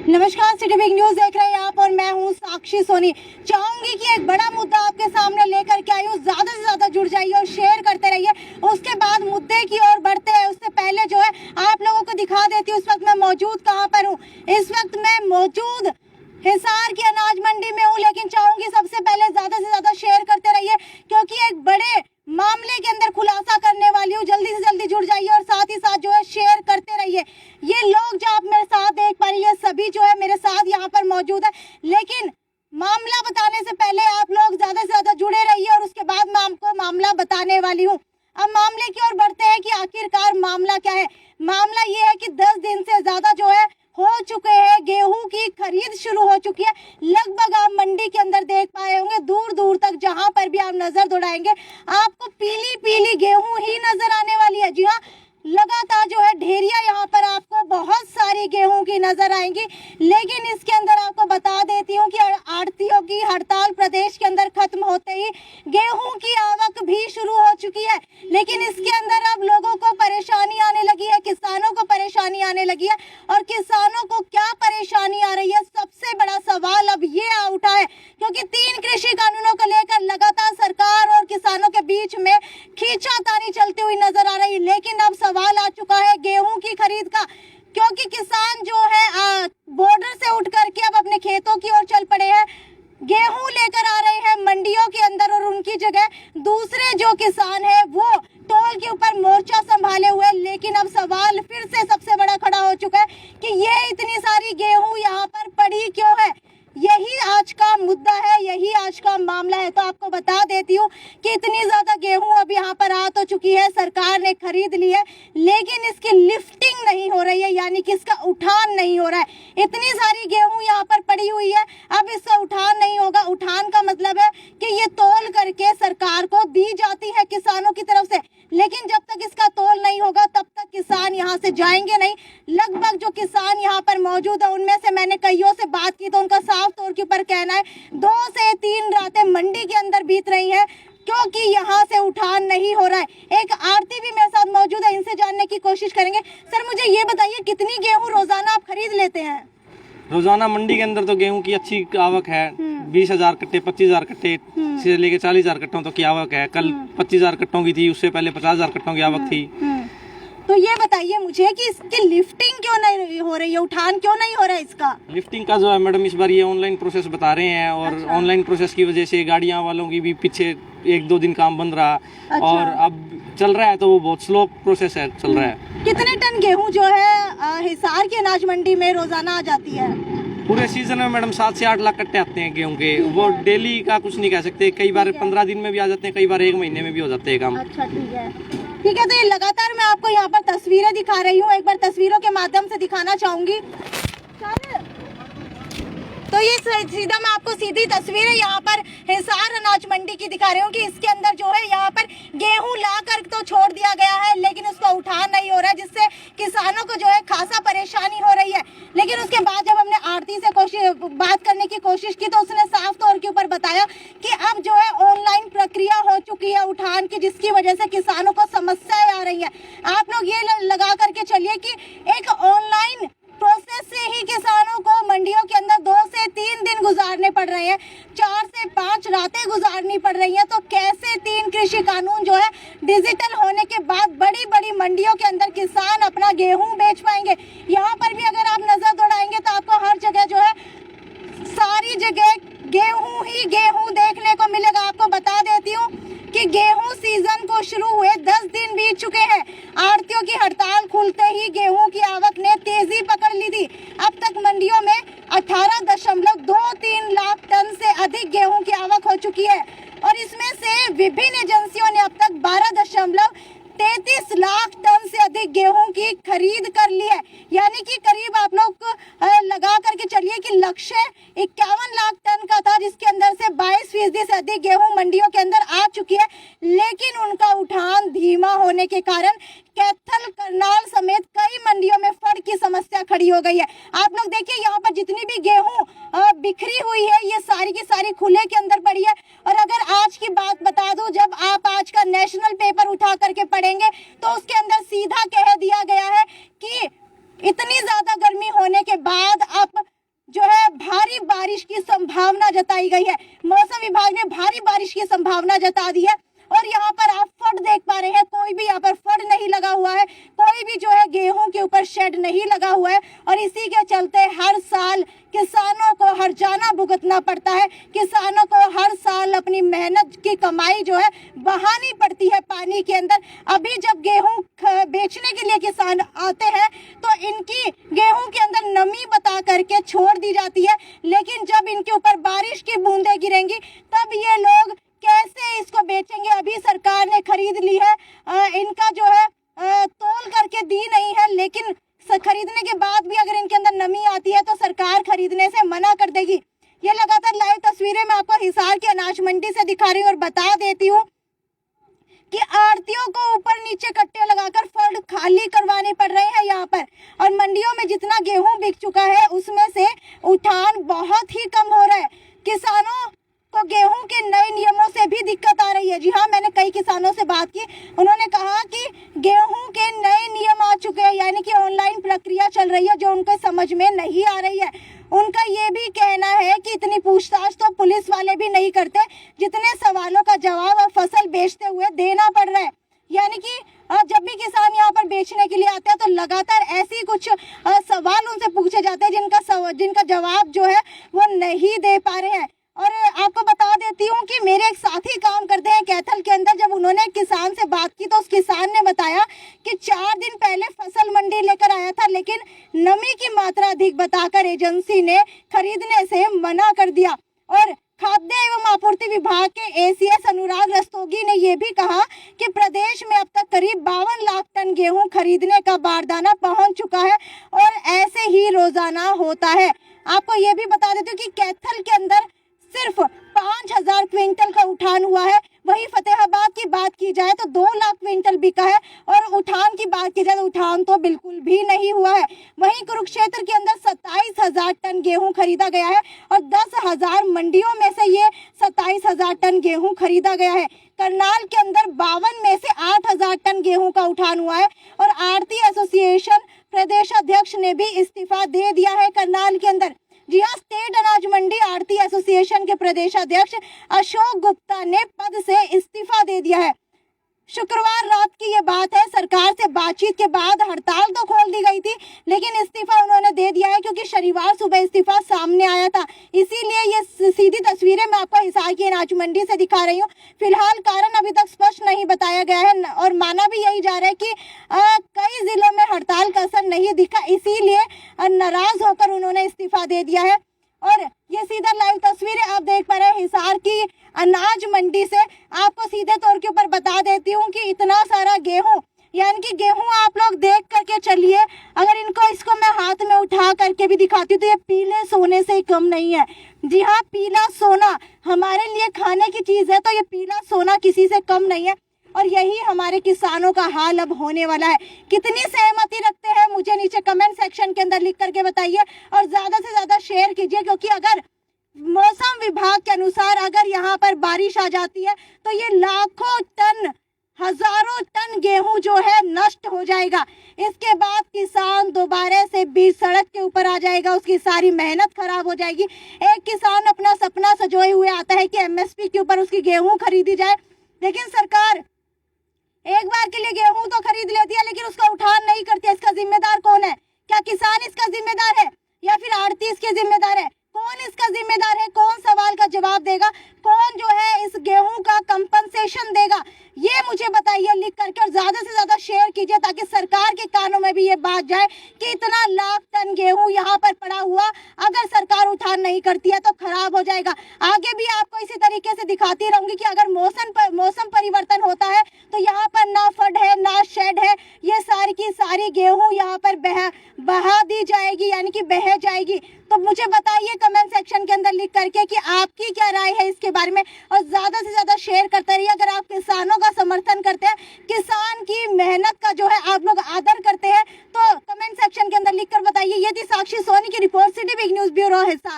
नमस्कार, city big news देख रहे हैं आप और मैं हूं साक्षी सोनी। चाहूंगी कि एक बड़ा मुद्दा आपके सामने लेकर के आई हूं, ज्यादा से ज्यादा जुड़ जाइए और शेयर करते रहिए। उसके बाद मुद्दे की ओर बढ़ते हैं, उससे पहले जो है आप लोगों को दिखा देती हूँ इस वक्त मैं मौजूद कहाँ पर हूँ। इस वक्त मैं मौजूद हिसार की अनाज मंडी में हूँ, लेकिन चाहूंगी सबसे पहले ज्यादा से ज्यादा शेयर करते रहिए क्योंकि एक बड़े मामले के अंदर खुलासा करने वाली हूँ। जल्दी से जल्दी जुड़ जाइए और साथ ही साथ जो है शेयर करते रहिए। ये लोग जो आप मेरे साथ देख पा रही है सभी जो है मेरे साथ यहाँ पर मौजूद है, लेकिन मामला बताने से पहले आप लोग ज्यादा से ज्यादा जुड़े रहिए और उसके बाद मैं आपको मामला बताने वाली हूँ। अब मामले की ओर बढ़ते हैं कि आखिरकार मामला क्या है। मामला ये है कि 10 दिन से ज्यादा जो है हो चुके हैं, गेहूं की खरीद शुरू हो चुकी है। लगभग आप मंडी के अंदर देख पाए होंगे, दूर दूर तक जहां पर भी आप नजर दौड़ाएंगे आपको पीली पीली गेहूं ही नजर आने वाली है। जी हाँ, लगातार जो है ढेरिया यहाँ पर आपको बहुत सारी गेहूं की नजर आएंगी। लेकिन इसके अंदर आपको बता देती हूँ कि आड़तियों की हड़ताल प्रदेश के अंदर खत्म होते ही गेहूं की आवक भी शुरू हो चुकी है। लेकिन इसके अंदर अब लोगों को परेशानी आने लगी है, किसानों को परेशानी आने लगी है। और किसानों को क्या परेशानी आ रही है, सबसे बड़ा सवाल अब ये आ उठा है क्योंकि 3 कृषि कानूनों को लेकर लगातार सरकार और किसानों के बीच में खींचातानी चलती हुई नजर आ रही है। लेकिन अब सवाल आ चुका है गेहूं की खरीद का, क्योंकि किसान जो है बॉर्डर से उठ करके अब अपने खेतों की ओर चल पड़े हैं, गेहूं लेकर आ रहे हैं मंडियों के अंदर और उनकी जगह दूसरे जो किसान है वो टोल के ऊपर मोर्चा संभाले हुए। लेकिन अब सवाल फिर से सबसे बड़ा खड़ा हो चुका है कि ये इतनी सारी गेहूं यहाँ पर पड़ी क्यों है। यही आज का मुद्दा है, यही आज का मामला है। तो आपको बता देती हूँ कि इतनी ज्यादा गेहूं अब यहाँ पर आ तो चुकी है, सरकार ने खरीद ली है, लेकिन इसकी लिफ्टिंग नहीं हो रही है, यानी कि इसका उठान नहीं हो रहा है। इतनी सारी गेहूं यहाँ पर पड़ी हुई है, अब इसका उठान नहीं होगा। उठान का मतलब है कि ये तोल करके सरकार को दी जाती है किसानों की तरफ से, लेकिन जब तक इसका तोल नहीं होगा तब तक किसान यहाँ से जाएंगे नहीं। लगभग जो किसान यहाँ पर मौजूद है उनमें से मैंने कईयों से बात की तो उनका साफ तौर के ऊपर कहना है 2 से 3 रातें मंडी के अंदर बीत रही है क्योंकि यहाँ से उठान नहीं हो रहा है। एक आरती भी मेरे साथ मौजूद है, इनसे जानने की कोशिश करेंगे। सर मुझे ये बताइए कितनी गेहूं रोजाना आप खरीद लेते हैं? रोजाना मंडी के अंदर तो गेहूं की अच्छी आवक है, 20,000 कट्टे 25,000 कट्टे से लेके 40,000 कट्टों तक की आवक है। कल 25,000 कट्टों की थी, उससे पहले 50,000 कट्टों की आवक थी। तो ये बताइए मुझे कि इसकी लिफ्टिंग क्यों नहीं हो रही है, उठान क्यों नहीं हो रहा है इसका? लिफ्टिंग का जो है मैडम इस बार ये ऑनलाइन प्रोसेस बता रहे हैं और ऑनलाइन प्रोसेस की वजह से गाड़ियां वालों की भी पीछे 1-2 दिन काम बंद रहा और अब चल रहा है तो वो बहुत स्लो प्रोसेस है, चल रहा है। कितने टन गेहूं जो है हिसार की अनाज मंडी में रोजाना आ जाती है? पूरे सीजन में मैडम 7 से 8 लाख कट्टे आते हैं गेहूं के। वो डेली का कुछ नहीं कह सकते, कई बार 15 दिन में भी आ जाते हैं, कई बार 1 महीने में भी हो जाते हैं काम। अच्छा ठीक है। तो ये लगातार मैं आपको यहाँ पर तस्वीरें दिखा रही हूँ, एक बार तस्वीरों के माध्यम से दिखाना चाहूंगी। तो ये सीधा मैं आपको सीधी तस्वीरें यहाँ पर हिसार अनाज मंडी की दिखा रही हूँ कि इसके अंदर जो है यहाँ पर गेहूं ला कर तो छोड़ दिया गया है, लेकिन उसका उठान नहीं हो रहा है, जिससे किसानों को जो है खासा परेशानी हो रही है। लेकिन उसके बाद जब हमने आरती से बात करने की कोशिश की तो उसने साफ तौर के ऊपर बताया कि अब जो है ऑनलाइन प्रक्रिया हो चुकी है उठान की, जिसकी वजह से किसानों को समस्याएं आ रही है। आप लोग ये लगा करके चलिए कि एक ऑनलाइन प्रोसेस से ही किसानों को मंडियों के अंदर 2 से 3 दिन गुजारने पड़ रहे हैं, 4 से 5 रातें गुजारनी पड़ रही हैं। तो कैसे 3 कृषि कानून जो है डिजिटल होने के बाद बड़ी बड़ी मंडियों के अंदर किसान अपना गेहूं बेच पाएंगे? यहाँ पर भी अगर आप नजर दौड़ाएंगे तो आपको हर जगह जो है सारी जगह गेहूं ही गेहूं देखने को मिलेगा। आपको बता देती हूँ कि गेहूं सीजन को शुरू हुए 10 दिन बीत चुके हैं। आड़तियों की हड़ताल खुलते ही गेहूं की आवक ने तेजी पकड़ ली थी। अब तक मंडियों में 18.23 लाख टन से अधिक गेहूं की आवक हो चुकी है और इसमें से विभिन्न एजेंसियों ने अब तक 12.33 लाख टन से अधिक गेहूं की खरीद कर ली है। यानी कि करीब आप लोग लगा करके चलिए कि लक्ष्य 51 लाख टन का था, जिसके अंदर से 22% से अधिक गेहूं मंडियों के अंदर आ चुकी है। लेकिन उनका उठान धीमा होने के कारण कैथल, करनाल समेत कई मंडियों में फड़ की समस्या खड़ी हो गई है। आप लोग देखिए यहाँ पर जितनी भी गेहूं बिखरी हुई है ये सारी की सारी खुले के अंदर पड़ी है। और अगर आज की बात बता दूं, जब आप आज का नेशनल पेपर उठा करके पढ़ेंगे तो उसके अंदर सीधा कह दिया गया है कि इतनी ज्यादा गर्मी होने के बाद अब संभावना जताई गई है। मौसम विभाग ने भारी बारिश की संभावना जता दी है और यहाँ पर आप फड देख पा रहे हैं, कोई भी यहाँ पर फड नहीं लगा हुआ है, कोई भी जो है गेहूं के ऊपर शेड नहीं लगा हुआ है और इसी के चलते हर साल किसानों को हर्जाना भुगतना पड़ता है। किसानों को हर साल अपनी मेहनत की कमाई जो है बहानी पड़ती है पानी के अंदर। अभी जब गेहूं बेचने के लिए किसान आते हैं तो इनकी गेहूं के अंदर नमी बता करके छोड़ दी जाती है, लेकिन जब इनके ऊपर बारिश की बूंदें गिरेंगी तब ये लोग कैसे इसको बेचेंगे। अभी सरकार ने खरीद ली है, इनका जो है तोल करके दी नहीं है, लेकिन खरीदने के बाद भी अगर इनके अंदर नमी आती है तो सरकार खरीदने से मना कर देगी। ये लगातार लाइव तस्वीरें मैं आपको हिसार की अनाज मंडी से दिखा रही हूँ और बता देती हूँ कि आड़तियों को ऊपर नीचे कट्टे लगाकर फर्ड खाली करवाने पड़ रहे हैं यहाँ पर। और मंडियों में जितना गेहूं बिक चुका है उसमें से उठान बहुत ही कम हो रहा है। किसानों को गेहूं के नए नियमों से भी दिक्कत आ रही है। जी हाँ, मैंने कई किसानों से बात की, उन्होंने कहा कि गेहूं के नए नियम आ चुके हैं, यानी कि ऑनलाइन प्रक्रिया चल रही है जो उनको समझ में नहीं आ रही है। उनका ये भी कहना है कि इतनी पूछताछ तो पुलिस वाले भी नहीं करते जितने सवालों का जवाब अब फसल बेचते हुए देना पड़ रहा है। यानी कि जब भी किसान यहाँ पर बेचने के लिए आते हैं तो लगातार ऐसी कुछ सवाल उनसे पूछे जाते हैं जिनका जवाब जो है वो नहीं दे पा रहे हैं। और आपको बता देती हूँ कि मेरे एक साथी काम करते हैं कैथल के अंदर, जब उन्होंने एक किसान से बात की तो उस किसान ने बताया कि 4 दिन पहले फसल मंडी लेकर आया था, लेकिन नमी की मात्रा अधिक बताकर एजेंसी ने खरीदने से मना कर दिया। और खाद्य एवं आपूर्ति विभाग के एसीएस अनुराग रस्तोगी ने यह भी कहा कि प्रदेश में अब तक करीब 52 लाख टन गेहूं खरीदने का बारदाना पहुंच चुका है और ऐसे ही रोजाना होता है। आपको ये भी बता देती हूँ कि कैथल के अंदर सिर्फ 5000 क्विंटल का उठान हुआ है। वहीं फतेहाबाद की बात की जाए तो 2 लाख क्विंटल बिका है और उठान की बात की जाए तो उठान तो बिल्कुल भी नहीं हुआ है। वहीं कुरुक्षेत्र के अंदर 27,000 टन गेहूं खरीदा गया है और 10,000 मंडियों में से ये 27,000 टन गेहूं खरीदा गया है। करनाल के अंदर 52 में से 8,000 टन गेहूं का उठान हुआ है और आढ़ती एसोसिएशन प्रदेश अध्यक्ष ने भी इस्तीफा दे दिया है करनाल के अंदर। जी हाँ, स्टेट अनाज मंडी आढ़ती एसोसिएशन के प्रदेश अध्यक्ष अशोक गुप्ता ने पद से इस्तीफा दे दिया है। शुक्रवार रात की ये बात है, सरकार से बातचीत के बाद हड़ताल तो खोल दी गई थी, लेकिन इस्तीफा उन्होंने दे दिया है क्योंकि शनिवार सुबह इस्तीफा सामने आया था। इसीलिए ये सीधी तस्वीरें मैं आपको हिसार की अनाज मंडी से दिखा रही हूँ। फिलहाल कारण अभी तक स्पष्ट नहीं बताया गया है और माना भी यही जा रहा है कि कई जिलों में हड़ताल का असर नहीं दिखा, इसीलिए नाराज होकर उन्होंने इस्तीफा दे दिया है। और ये सीधा लाइव तस्वीरें आप देख पा रहे हैं हिसार की अनाज मंडी से। आपको सीधे तौर के ऊपर बता देती हूँ कि इतना सारा गेहूं, यानी कि गेहूं आप लोग देख करके चलिए, अगर इसको मैं हाथ में उठा करके भी दिखाती हूँ तो ये पीले सोने से कम नहीं है। जी हाँ, पीला सोना हमारे लिए खाने की चीज है, तो ये पीला सोना किसी से कम नहीं है। और यही हमारे किसानों का हाल अब होने वाला है। कितनी सहमति रखते हैं मुझे नीचे कमेंट सेक्शन के अंदर लिख करके बताइए और ज्यादा से ज्यादा शेयर कीजिए, क्योंकि अगर मौसम विभाग के अनुसार अगर यहाँ पर बारिश आ जाती है तो ये लाखों टन, हजारों टन गेहूं जो है नष्ट हो जाएगा। इसके बाद किसान दोबारा से बीच सड़क के ऊपर आ जाएगा, उसकी सारी मेहनत खराब हो जाएगी। एक किसान अपना सपना सजोए हुए आता है कि एमएसपी के ऊपर उसकी गेहूं खरीदी जाए, लेकिन सरकार एक बार के लिए गेहूं तो खरीद लेती है लेकिन उसका उठान नहीं करती है। इसका जिम्मेदार कौन है? क्या किसान इसका जिम्मेदार है या फिर आढ़ती इसके जिम्मेदार है? कौन इसका जिम्मेदार है? कौन सवाल का जवाब देगा? कौन जो है इस गेहूं का कंपनसेशन देगा? ये मुझे बताइए लिख करके और ज्यादा से ज्यादा शेयर कीजिए ताकि सरकार के कानों में भी ये बात जाए कि इतना लाख टन गेहूं यहाँ पर पड़ा हुआ अगर सरकार उठान नहीं करती है तो खराब हो जाएगा। आगे भी आपको इसी तरीके से दिखाती रहूंगी कि अगर मौसम परिवर्तन होता है तो यहाँ पर ना फड है ना शेड है, ये सारी की सारी गेहूं यहाँ पर बहा दी जाएगी, यानी कि बह जाएगी। तो मुझे बताइए कमेंट सेक्शन के अंदर लिख करके कि आपकी क्या राय है इसके बारे में और ज्यादा से ज्यादा शेयर करते रहिए। अगर आप किसानों का समर्थन करते हैं, किसान की मेहनत का जो है आप लोग आदर करते हैं, तो कमेंट सेक्शन के अंदर लिखकर बताइए। ये थी साक्षी सोनी की report, city big news bureau Hisar.